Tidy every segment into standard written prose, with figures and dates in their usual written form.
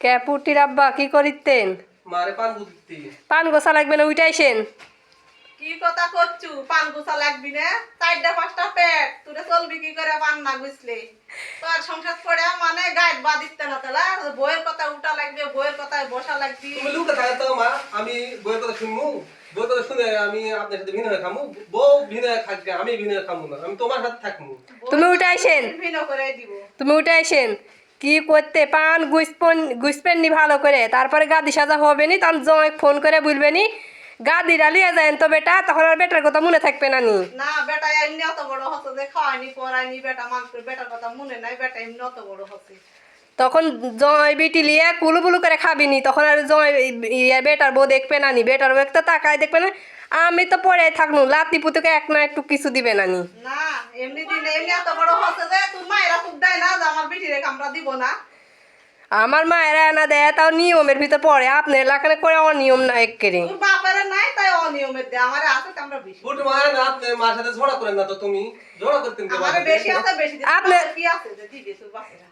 ক্যাপুটির আব্বা কি করিতেন? মারে পান বুঝতি পান গোসা লাগবে না উইটাইছেন? কি কথা করছু? পান গুছা লাগবি না? 4টা 5টা পেট তুই চলবি কি করে পান না গুছলে? তোর সংসার পড়ে মানে গাইড বাদিতে না তালা বইয়ের কথা উঠা লাগবে, বইয়ের কথায় বসা লাগবি। তুমি লুকা থাকে তো মা, আমি বইয়ের কথা শুনমু, বইয়ের কথা শুনে আমি আপনার সাথে ভিন্ন হয়ে খামু, বউ ভিন্ন হয়ে থাকবে, আমি ভিন্ন হয়ে খামু না, আমি তোমার সাথে থাকমু। তুমি উঠাইছেন? ভিন্ন করে দিব। তুমি উঠাইছেন কি করতে? পান গুছপেন নি ভালো করে, তারপরে গাদি সাজা হবে নি, তখন জয় ফোন করে বলবে নি গাদি ডালিয়ে যায় তো বেটা, তখন আর বেটার কথা মনে থাকবে না নি। না বেটা এমনি অত বড় হচ্ছে যে খাওয়াইনি পড়াইনি, বেটা মানুষের বেটার কথা মনে নাই, বেটা এমনি অত বড় হচ্ছে। তখন জয় বিটি লিয়ে কুলু বুলু করে খাবিনি, তখন আর জয় বেটার বউ দেখবে না নি, বেটার বউ তো তাকায় দেখবে না। আমি তো পড়ে থাকনু, লাতি পুতুকে এক না একটু কিছু দিবে না নি। না এমনি দিনে এমনি এত বড় হচ্ছে যে তুই মায়েরা খুব দেয় না যে আমার বিটি রেখে আমরা দিব না। আমার মায়েরা না দেয়, তাও নিয়মের ভিতর পড়ে, আপনার এলাকায় করে অনিয়ম না একেরে। তোর বাপের নাই তাই অনিয়মের দেয়, আমার আছে তো আমরা বেশি। ফুট মারে না, আপনি মার সাথে ঝগড়া করেন না তো, তুমি ঝগড়া করতেন কেন? আমার বেশি আছে বেশি দিতে আপনার- কি আছে যে দিবে তোর বাপেরা?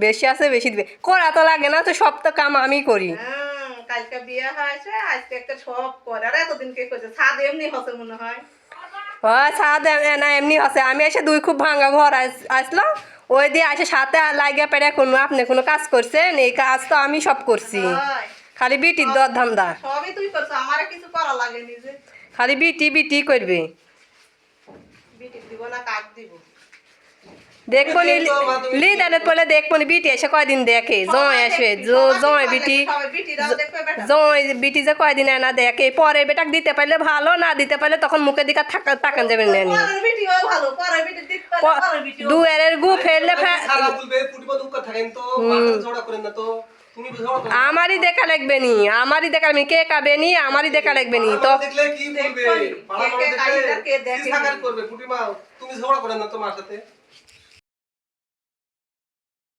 বেশি আছে বেশি দিবে, করা তো লাগে না, তো সব তো কাম আমি করি। কালকে বিয়ে হয়েছে আজকে একটা সব করে, আর এতদিন কে করছে ছাদ এমনি হচ্ছে মনে হয়। ছাদ না এমনি আছে, আমি এসে দুই খুব ভাঙা ঘর আসলো, ওই দিয়ে আসে সাথে লাগিয়ে পেরে কোনো আপনি কোনো কাজ করছেন? এই কাজ তো আমি সব করছি, হয়। খালি বিটির দর ধান্দা, সবই তুই করছো, আমারে কিছু করা লাগেনি যে। খালি বিটি বিটি করবে। বিটি দিব না কাক দিব? দেখবো নি লিদানের পরে দেখবো নি বিটি এসে কয়দিন দেখে, জয় আসে জয় বিটি, জয় বিটি যে কয়দিন না দেখে, পরে বেটাক দিতে পারলে ভালো, না দিতে পারলে তখন মুখের দিকে তাকান যাবেন না। পরের বিটিও ভালো, পরের বিটি দিতে পারলে পরের বিটিও দুয়ারের গু ফেললে সারা বলবে ফুটবল দুঃখ থাকেন তো, মার সাথে ঝগড়া করেন না তো, তুমি ঝগড়া করো। আমারই দেখা লাগবে নি, আমারই দেখা লাগবে, কে কাবে নি, আমারই দেখা লাগবে নি তো। দেখলে কি বলবে? দেখবো নি, পাড়া কে মানুষ কাইদার কে দেখলে দেখে কি সাকার করবে? ফুটিমা তুমি ঝগড়া করেন না তো মার সাথে।